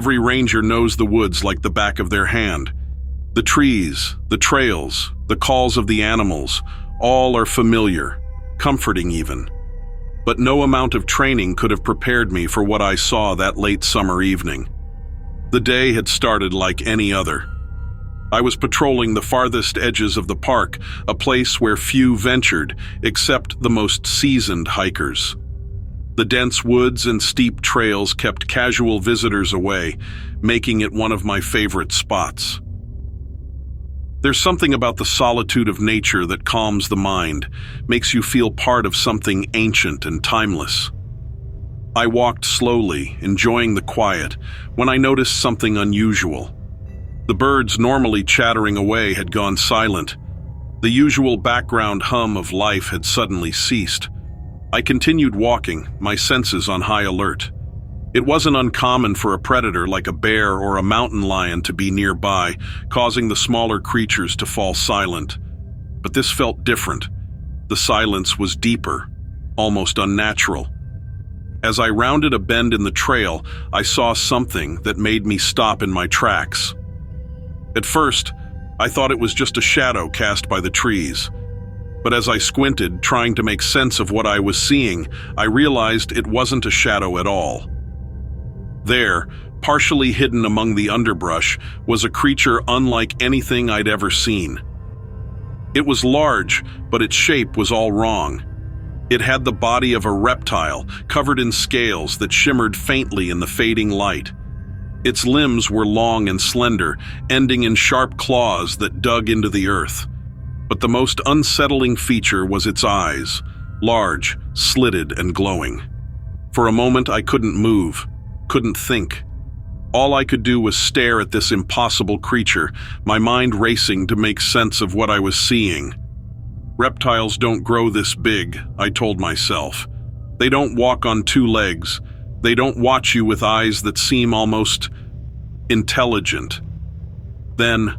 Every ranger knows the woods like the back of their hand. The trees, the trails, the calls of the animals, all are familiar, comforting even. But no amount of training could have prepared me for what I saw that late summer evening. The day had started like any other. I was patrolling the farthest edges of the park, a place where few ventured except the most seasoned hikers. The dense woods and steep trails kept casual visitors away, making it one of my favorite spots. There's something about the solitude of nature that calms the mind, makes you feel part of something ancient and timeless. I walked slowly, enjoying the quiet, when I noticed something unusual. The birds normally chattering away had gone silent. The usual background hum of life had suddenly ceased. I continued walking, my senses on high alert. It wasn't uncommon for a predator like a bear or a mountain lion to be nearby, causing the smaller creatures to fall silent. But this felt different. The silence was deeper, almost unnatural. As I rounded a bend in the trail, I saw something that made me stop in my tracks. At first, I thought it was just a shadow cast by the trees. But as I squinted, trying to make sense of what I was seeing, I realized it wasn't a shadow at all. There, partially hidden among the underbrush, was a creature unlike anything I'd ever seen. It was large, but its shape was all wrong. It had the body of a reptile, covered in scales that shimmered faintly in the fading light. Its limbs were long and slender, ending in sharp claws that dug into the earth. But the most unsettling feature was its eyes, large, slitted, and glowing. For a moment I couldn't move, couldn't think. All I could do was stare at this impossible creature, my mind racing to make sense of what I was seeing. Reptiles don't grow this big, I told myself. They don't walk on two legs. They don't watch you with eyes that seem almost intelligent. Then,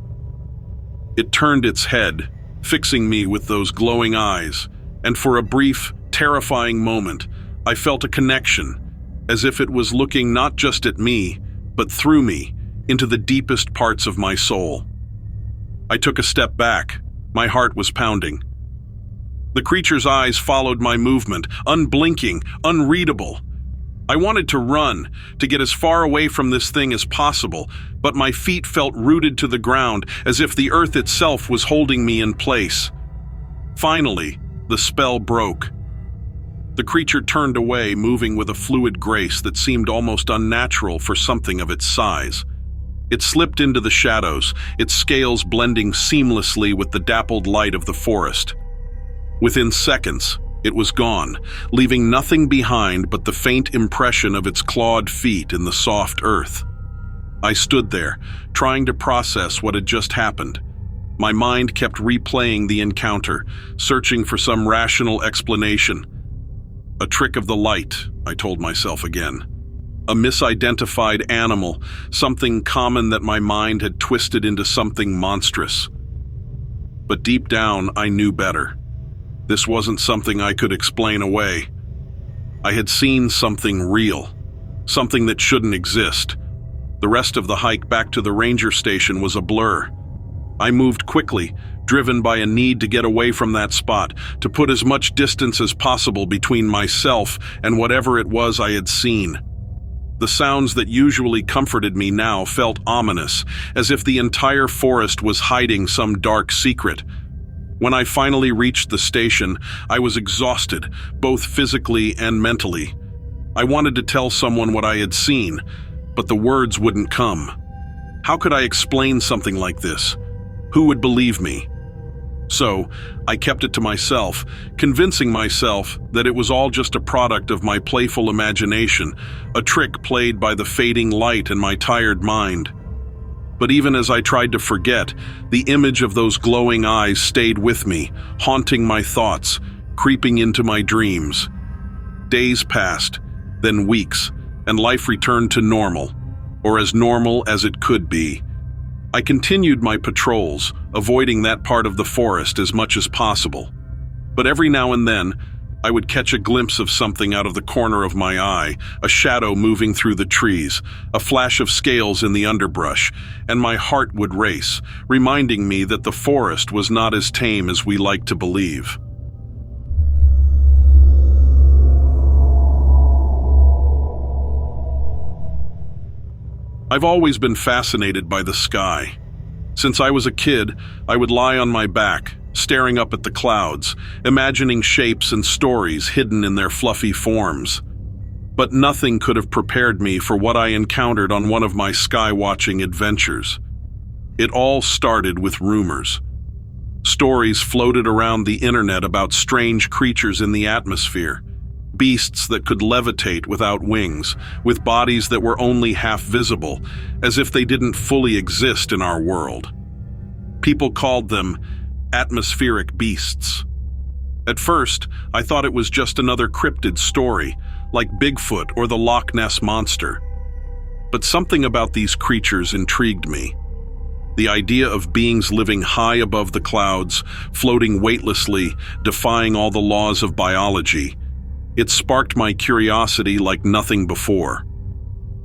it turned its head, fixing me with those glowing eyes, and for a brief, terrifying moment, I felt a connection, as if it was looking not just at me, but through me, into the deepest parts of my soul. I took a step back. My heart was pounding. The creature's eyes followed my movement, unblinking, unreadable. I wanted to run, to get as far away from this thing as possible, but my feet felt rooted to the ground, as if the earth itself was holding me in place. Finally, the spell broke. The creature turned away, moving with a fluid grace that seemed almost unnatural for something of its size. It slipped into the shadows, its scales blending seamlessly with the dappled light of the forest. Within seconds, it was gone, leaving nothing behind but the faint impression of its clawed feet in the soft earth. I stood there, trying to process what had just happened. My mind kept replaying the encounter, searching for some rational explanation. A trick of the light, I told myself again. A misidentified animal, something common that my mind had twisted into something monstrous. But deep down, I knew better. This wasn't something I could explain away. I had seen something real, something that shouldn't exist. The rest of the hike back to the ranger station was a blur. I moved quickly, driven by a need to get away from that spot, to put as much distance as possible between myself and whatever it was I had seen. The sounds that usually comforted me now felt ominous, as if the entire forest was hiding some dark secret. When I finally reached the station, I was exhausted, both physically and mentally. I wanted to tell someone what I had seen, but the words wouldn't come. How could I explain something like this? Who would believe me? So, I kept it to myself, convincing myself that it was all just a product of my playful imagination, a trick played by the fading light in my tired mind. But even as I tried to forget, the image of those glowing eyes stayed with me, haunting my thoughts, creeping into my dreams. Days passed, then weeks, and life returned to normal, or as normal as it could be. I continued my patrols, avoiding that part of the forest as much as possible. But every now and then, I would catch a glimpse of something out of the corner of my eye, a shadow moving through the trees, a flash of scales in the underbrush, and my heart would race, reminding me that the forest was not as tame as we like to believe. I've always been fascinated by the sky. Since I was a kid, I would lie on my back, staring up at the clouds, imagining shapes and stories hidden in their fluffy forms. But nothing could have prepared me for what I encountered on one of my sky-watching adventures. It all started with rumors. Stories floated around the internet about strange creatures in the atmosphere, beasts that could levitate without wings, with bodies that were only half visible, as if they didn't fully exist in our world. People called them atmospheric beasts. At first, I thought it was just another cryptid story, like Bigfoot or the Loch Ness Monster. But something about these creatures intrigued me. The idea of beings living high above the clouds, floating weightlessly, defying all the laws of biology. It sparked my curiosity like nothing before.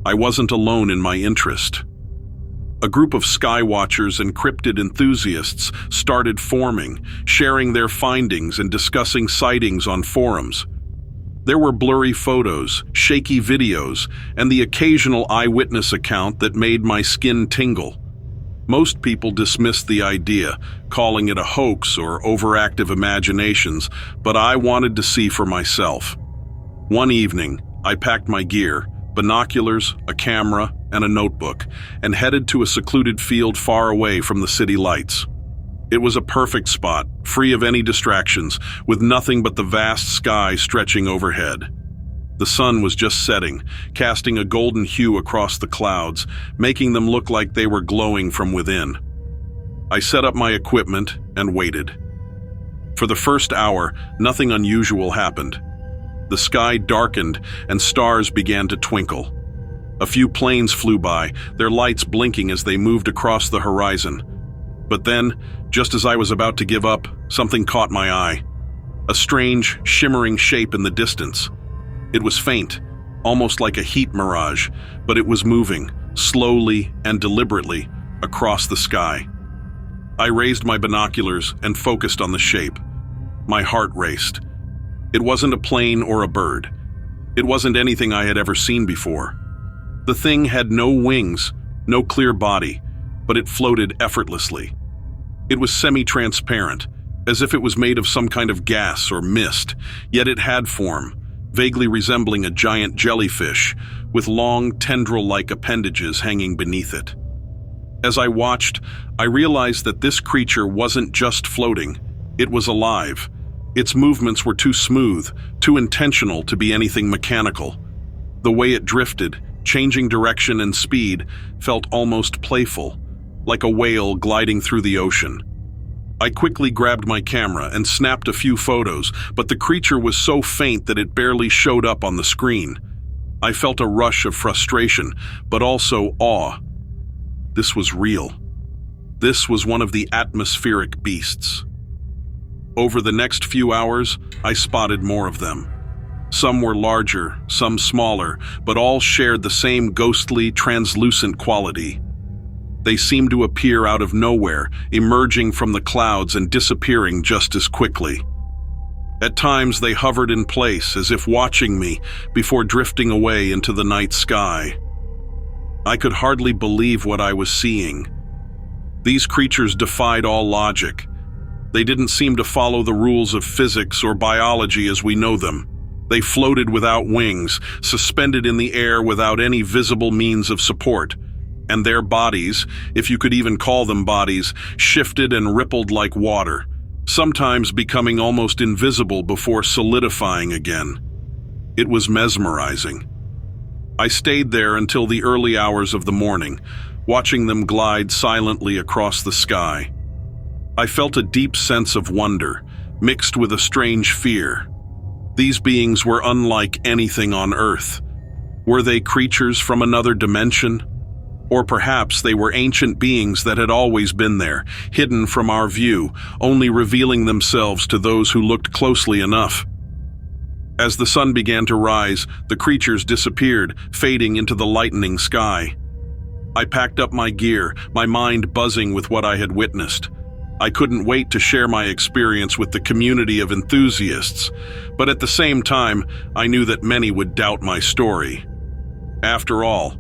I wasn't alone in my interest. A group of sky watchers and cryptid enthusiasts started forming, sharing their findings and discussing sightings on forums. There were blurry photos, shaky videos, and the occasional eyewitness account that made my skin tingle. Most people dismissed the idea, calling it a hoax or overactive imaginations, but I wanted to see for myself. One evening, I packed my gear, binoculars, a camera, and a notebook, and headed to a secluded field far away from the city lights. It was a perfect spot, free of any distractions, with nothing but the vast sky stretching overhead. The sun was just setting, casting a golden hue across the clouds, making them look like they were glowing from within. I set up my equipment and waited. For the first hour, nothing unusual happened. The sky darkened and stars began to twinkle. A few planes flew by, their lights blinking as they moved across the horizon. But then, just as I was about to give up, something caught my eye. A strange, shimmering shape in the distance. It was faint, almost like a heat mirage, but it was moving, slowly and deliberately, across the sky. I raised my binoculars and focused on the shape. My heart raced. It wasn't a plane or a bird. It wasn't anything I had ever seen before. The thing had no wings, no clear body, but it floated effortlessly. It was semi-transparent, as if it was made of some kind of gas or mist, yet it had form, vaguely resembling a giant jellyfish, with long, tendril-like appendages hanging beneath it. As I watched, I realized that this creature wasn't just floating, it was alive. Its movements were too smooth, too intentional to be anything mechanical. The way it drifted, changing direction and speed, felt almost playful, like a whale gliding through the ocean. I quickly grabbed my camera and snapped a few photos, but the creature was so faint that it barely showed up on the screen. I felt a rush of frustration, but also awe. This was real. This was one of the atmospheric beasts. Over the next few hours, I spotted more of them. Some were larger, some smaller, but all shared the same ghostly, translucent quality. They seemed to appear out of nowhere, emerging from the clouds and disappearing just as quickly. At times, they hovered in place, as if watching me, before drifting away into the night sky. I could hardly believe what I was seeing. These creatures defied all logic. They didn't seem to follow the rules of physics or biology as we know them. They floated without wings, suspended in the air without any visible means of support. And their bodies, if you could even call them bodies, shifted and rippled like water, sometimes becoming almost invisible before solidifying again. It was mesmerizing. I stayed there until the early hours of the morning, watching them glide silently across the sky. I felt a deep sense of wonder, mixed with a strange fear. These beings were unlike anything on Earth. Were they creatures from another dimension? Or perhaps they were ancient beings that had always been there, hidden from our view, only revealing themselves to those who looked closely enough. As the sun began to rise, the creatures disappeared, fading into the lightening sky. I packed up my gear, my mind buzzing with what I had witnessed. I couldn't wait to share my experience with the community of enthusiasts, but at the same time, I knew that many would doubt my story. After all,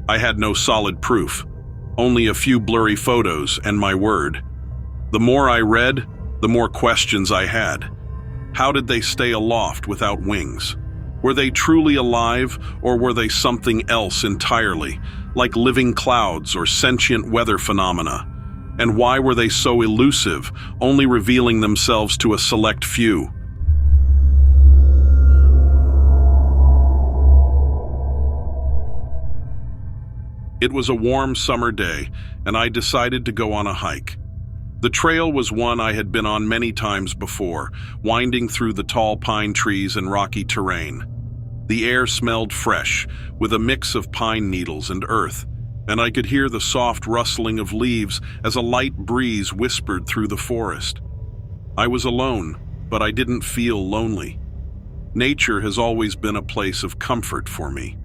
I had no solid proof, only a few blurry photos and my word. The more I read, the more questions I had. How did they stay aloft without wings? Were they truly alive, or were they something else entirely, like living clouds or sentient weather phenomena? And why were they so elusive, only revealing themselves to a select few? It was a warm summer day, and I decided to go on a hike. The trail was one I had been on many times before, winding through the tall pine trees and rocky terrain. The air smelled fresh, with a mix of pine needles and earth, and I could hear the soft rustling of leaves as a light breeze whispered through the forest. I was alone, but I didn't feel lonely. Nature has always been a place of comfort for me.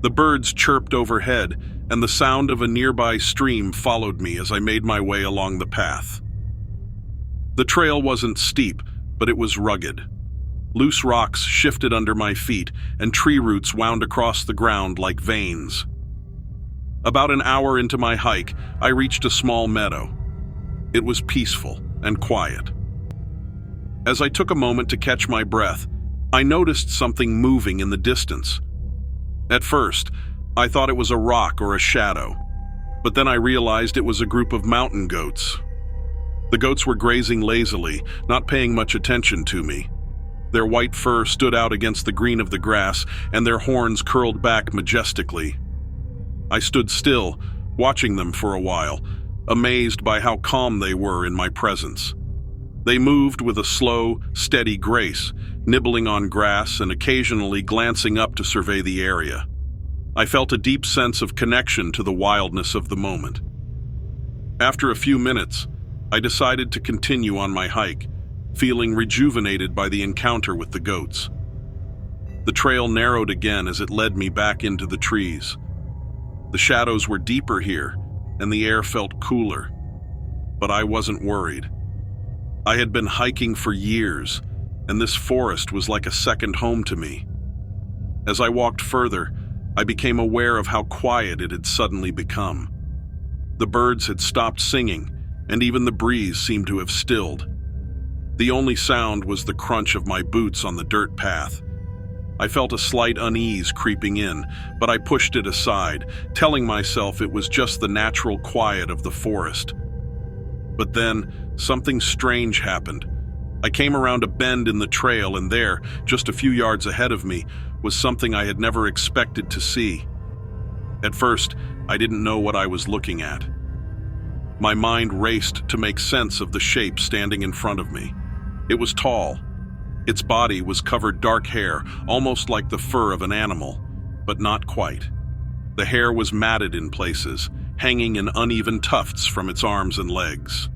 The birds chirped overhead, and the sound of a nearby stream followed me as I made my way along the path. The trail wasn't steep, but it was rugged. Loose rocks shifted under my feet, and tree roots wound across the ground like veins. About an hour into my hike, I reached a small meadow. It was peaceful and quiet. As I took a moment to catch my breath, I noticed something moving in the distance. At first, I thought it was a rock or a shadow, but then I realized it was a group of mountain goats. The goats were grazing lazily, not paying much attention to me. Their white fur stood out against the green of the grass, and their horns curled back majestically. I stood still, watching them for a while, amazed by how calm they were in my presence. They moved with a slow, steady grace, nibbling on grass and occasionally glancing up to survey the area. I felt a deep sense of connection to the wildness of the moment. After a few minutes, I decided to continue on my hike, feeling rejuvenated by the encounter with the goats. The trail narrowed again as it led me back into the trees. The shadows were deeper here, and the air felt cooler. But I wasn't worried. I had been hiking for years, and this forest was like a second home to me. As I walked further, I became aware of how quiet it had suddenly become. The birds had stopped singing, and even the breeze seemed to have stilled. The only sound was the crunch of my boots on the dirt path. I felt a slight unease creeping in, but I pushed it aside, telling myself it was just the natural quiet of the forest. But then, something strange happened. I came around a bend in the trail, and there, just a few yards ahead of me, was something I had never expected to see. At first, I didn't know what I was looking at. My mind raced to make sense of the shape standing in front of me. It was tall. Its body was covered dark hair, almost like the fur of an animal, but not quite. The hair was matted in places, hanging in uneven tufts from its arms and legs.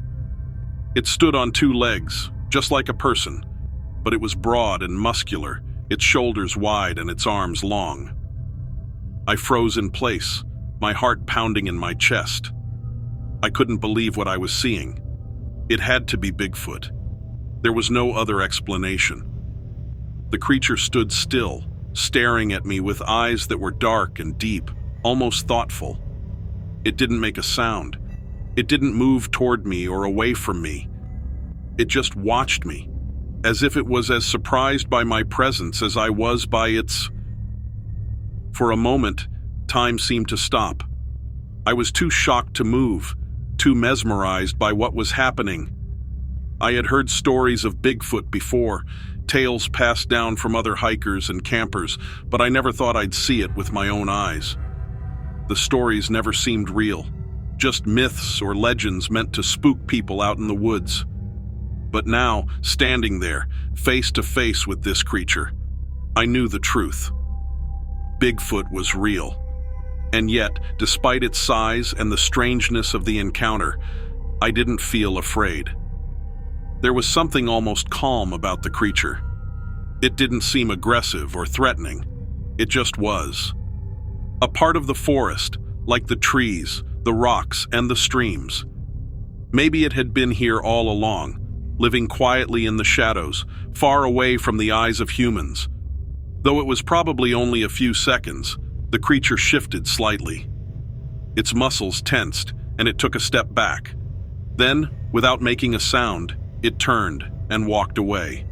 It stood on two legs, just like a person, but it was broad and muscular, its shoulders wide and its arms long. I froze in place, my heart pounding in my chest. I couldn't believe what I was seeing. It had to be Bigfoot. There was no other explanation. The creature stood still, staring at me with eyes that were dark and deep, almost thoughtful. It didn't make a sound. It didn't move toward me or away from me. It just watched me, as if it was as surprised by my presence as I was by its... For a moment, time seemed to stop. I was too shocked to move, too mesmerized by what was happening. I had heard stories of Bigfoot before, tales passed down from other hikers and campers, but I never thought I'd see it with my own eyes. The stories never seemed real, just myths or legends meant to spook people out in the woods. But now, standing there, face to face with this creature, I knew the truth. Bigfoot was real. And yet, despite its size and the strangeness of the encounter, I didn't feel afraid. There was something almost calm about the creature. It didn't seem aggressive or threatening. It just was. A part of the forest, like the trees, the rocks, and the streams. Maybe it had been here all along, living quietly in the shadows, far away from the eyes of humans. Though it was probably only a few seconds, the creature shifted slightly. Its muscles tensed, and it took a step back. Then, without making a sound, it turned and walked away.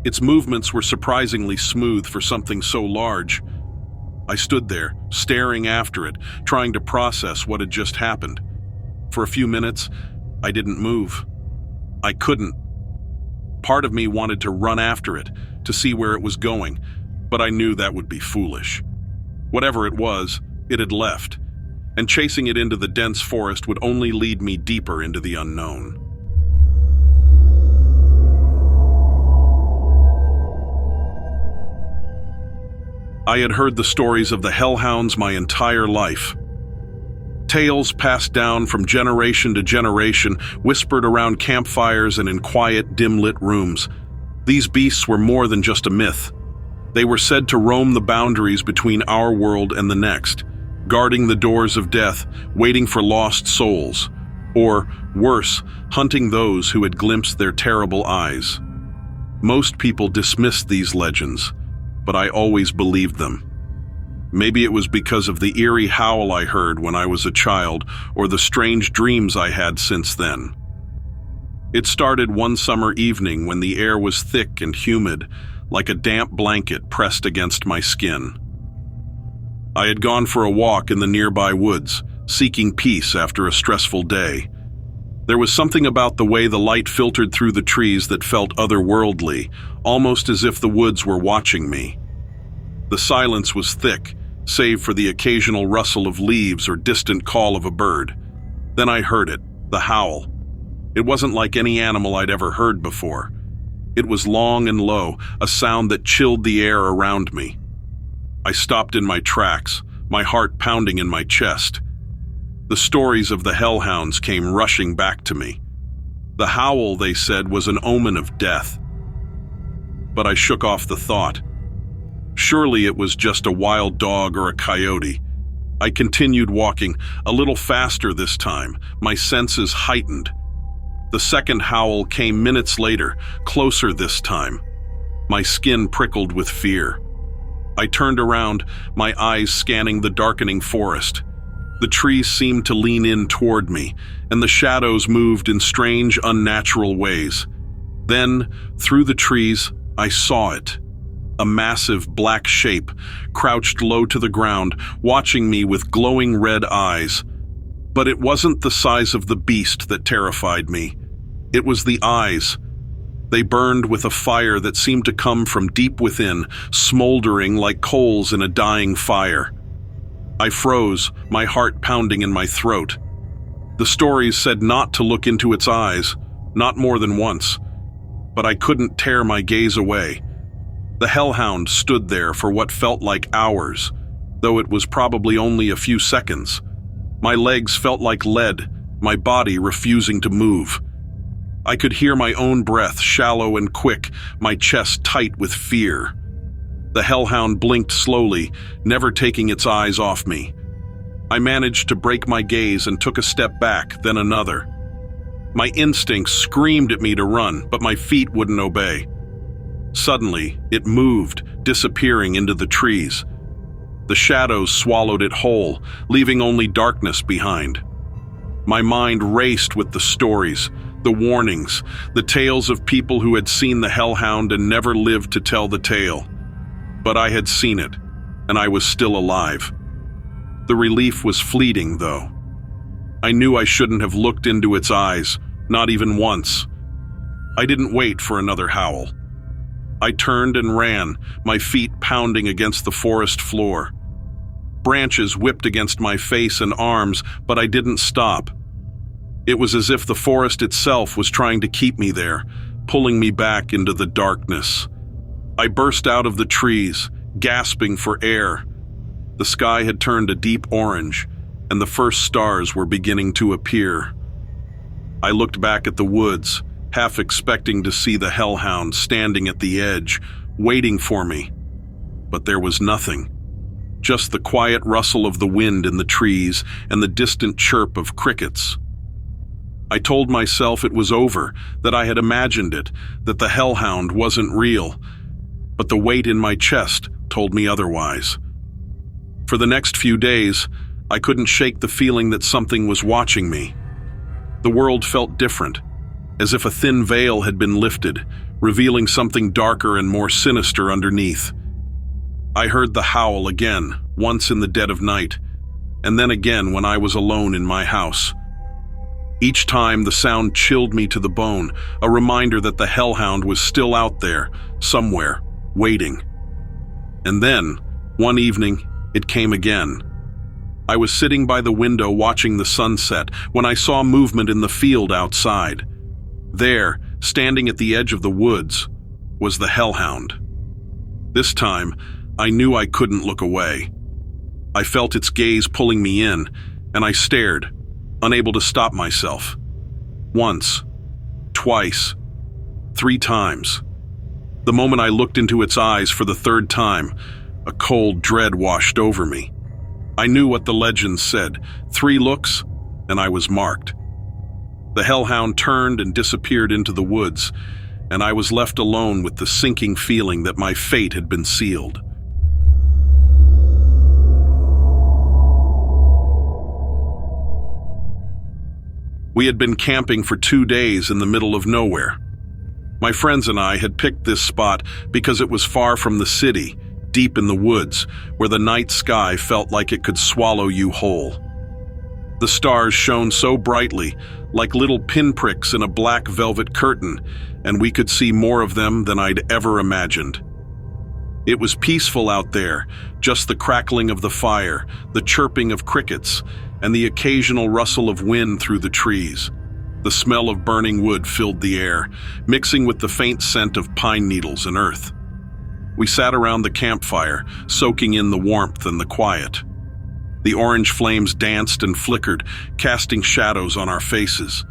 Its movements were surprisingly smooth for something so large. I stood there, staring after it, trying to process what had just happened. For a few minutes, I didn't move. I couldn't. Part of me wanted to run after it, to see where it was going, but I knew that would be foolish. Whatever it was, it had left, and chasing it into the dense forest would only lead me deeper into the unknown. I had heard the stories of the hellhounds my entire life. Tales passed down from generation to generation, whispered around campfires and in quiet, dim-lit rooms. These beasts were more than just a myth. They were said to roam the boundaries between our world and the next, guarding the doors of death, waiting for lost souls, or, worse, hunting those who had glimpsed their terrible eyes. Most people dismissed these legends, but I always believed them. Maybe it was because of the eerie howl I heard when I was a child, or the strange dreams I had since then. It started one summer evening when the air was thick and humid, like a damp blanket pressed against my skin. I had gone for a walk in the nearby woods, seeking peace after a stressful day. There was something about the way the light filtered through the trees that felt otherworldly, almost as if the woods were watching me. The silence was thick, save for the occasional rustle of leaves or distant call of a bird. Then I heard it, the howl. It wasn't like any animal I'd ever heard before. It was long and low, a sound that chilled the air around me. I stopped in my tracks, my heart pounding in my chest. The stories of the hellhounds came rushing back to me. The howl, they said, was an omen of death. But I shook off the thought. Surely it was just a wild dog or a coyote. I continued walking, a little faster this time, my senses heightened. The second howl came minutes later, closer this time. My skin prickled with fear. I turned around, my eyes scanning the darkening forest. The trees seemed to lean in toward me, and the shadows moved in strange, unnatural ways. Then, through the trees, I saw it. A massive black shape, crouched low to the ground, watching me with glowing red eyes. But it wasn't the size of the beast that terrified me. It was the eyes. They burned with a fire that seemed to come from deep within, smoldering like coals in a dying fire. I froze, my heart pounding in my throat. The stories said not to look into its eyes, not more than once. But I couldn't tear my gaze away. The hellhound stood there for what felt like hours, though it was probably only a few seconds. My legs felt like lead, my body refusing to move. I could hear my own breath, shallow and quick, my chest tight with fear. The hellhound blinked slowly, never taking its eyes off me. I managed to break my gaze and took a step back, then another. My instincts screamed at me to run, but my feet wouldn't obey. Suddenly, it moved, disappearing into the trees. The shadows swallowed it whole, leaving only darkness behind. My mind raced with the stories, the warnings, the tales of people who had seen the hellhound and never lived to tell the tale. But I had seen it, and I was still alive. The relief was fleeting, though. I knew I shouldn't have looked into its eyes, not even once. I didn't wait for another howl. I turned and ran, my feet pounding against the forest floor. Branches whipped against my face and arms, but I didn't stop. It was as if the forest itself was trying to keep me there, pulling me back into the darkness. I burst out of the trees, gasping for air. The sky had turned a deep orange, and the first stars were beginning to appear. I looked back at the woods, half expecting to see the hellhound standing at the edge, waiting for me. But there was nothing. Just the quiet rustle of the wind in the trees and the distant chirp of crickets. I told myself it was over, that I had imagined it, that the hellhound wasn't real, but the weight in my chest told me otherwise. For the next few days, I couldn't shake the feeling that something was watching me. The world felt different, as if a thin veil had been lifted, revealing something darker and more sinister underneath. I heard the howl again, once in the dead of night, and then again when I was alone in my house. Each time the sound chilled me to the bone, a reminder that the hellhound was still out there, somewhere, waiting. And then, one evening, it came again. I was sitting by the window watching the sunset when I saw movement in the field outside. There, standing at the edge of the woods, was the hellhound. This time, I knew I couldn't look away. I felt its gaze pulling me in, and I stared, unable to stop myself. Once, twice, 3 times. The moment I looked into its eyes for the 3rd time, a cold dread washed over me. I knew what the legends said, 3 looks, and I was marked. The hellhound turned and disappeared into the woods, and I was left alone with the sinking feeling that my fate had been sealed. We had been camping for 2 days in the middle of nowhere. My friends and I had picked this spot because it was far from the city, deep in the woods, where the night sky felt like it could swallow you whole. The stars shone so brightly, like little pinpricks in a black velvet curtain, and we could see more of them than I'd ever imagined. It was peaceful out there, just the crackling of the fire, the chirping of crickets, and the occasional rustle of wind through the trees. The smell of burning wood filled the air, mixing with the faint scent of pine needles and earth. We sat around the campfire, soaking in the warmth and the quiet. The orange flames danced and flickered, casting shadows on our faces.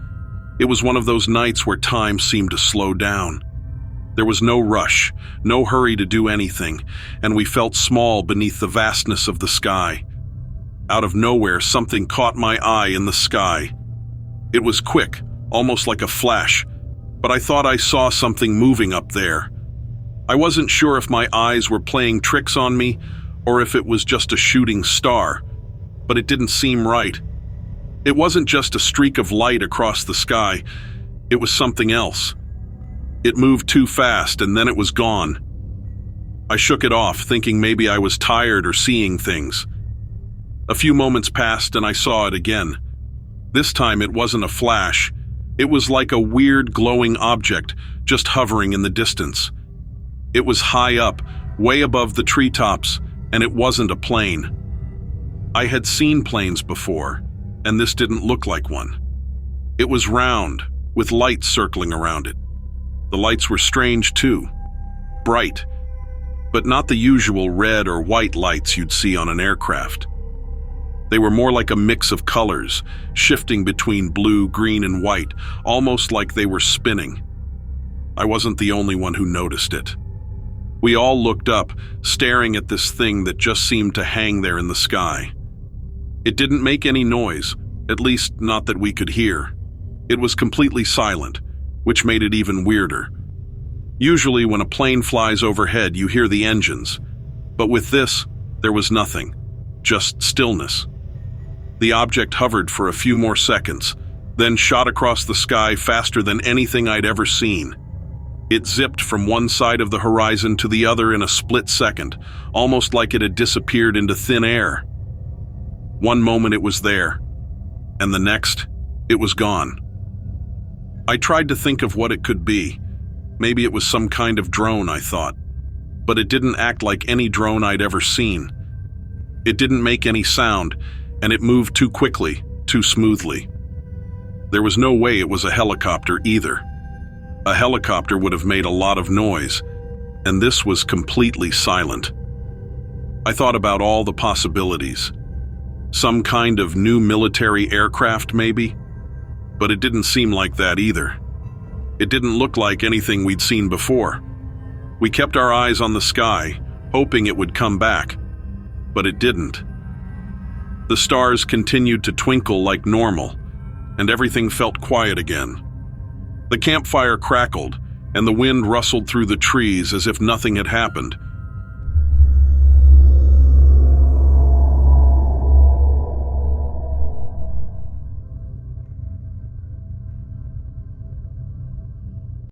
It was one of those nights where time seemed to slow down. There was no rush, no hurry to do anything, and we felt small beneath the vastness of the sky. Out of nowhere, something caught my eye in the sky. It was quick, almost like a flash, but I thought I saw something moving up there. I wasn't sure if my eyes were playing tricks on me or if it was just a shooting star, but it didn't seem right. It wasn't just a streak of light across the sky, it was something else. It moved too fast and then it was gone. I shook it off, thinking maybe I was tired or seeing things. A few moments passed and I saw it again. This time it wasn't a flash. It was like a weird glowing object just hovering in the distance. It was high up, way above the treetops, and it wasn't a plane. I had seen planes before, and this didn't look like one. It was round, with lights circling around it. The lights were strange too, bright, but not the usual red or white lights you'd see on an aircraft. They were more like a mix of colors, shifting between blue, green, and white, almost like they were spinning. I wasn't the only one who noticed it. We all looked up, staring at this thing that just seemed to hang there in the sky. It didn't make any noise, at least not that we could hear. It was completely silent, which made it even weirder. Usually when a plane flies overhead, you hear the engines, but with this, there was nothing, just stillness. The object hovered for a few more seconds, then shot across the sky faster than anything I'd ever seen. It zipped from one side of the horizon to the other in a split second, almost like it had disappeared into thin air. One moment it was there, and the next, it was gone. I tried to think of what it could be. Maybe it was some kind of drone, I thought, but it didn't act like any drone I'd ever seen. It didn't make any sound, and it moved too quickly, too smoothly. There was no way it was a helicopter either. A helicopter would have made a lot of noise, and this was completely silent. I thought about all the possibilities. Some kind of new military aircraft, maybe? But it didn't seem like that either. It didn't look like anything we'd seen before. We kept our eyes on the sky, hoping it would come back, but it didn't. The stars continued to twinkle like normal, and everything felt quiet again. The campfire crackled, and the wind rustled through the trees as if nothing had happened,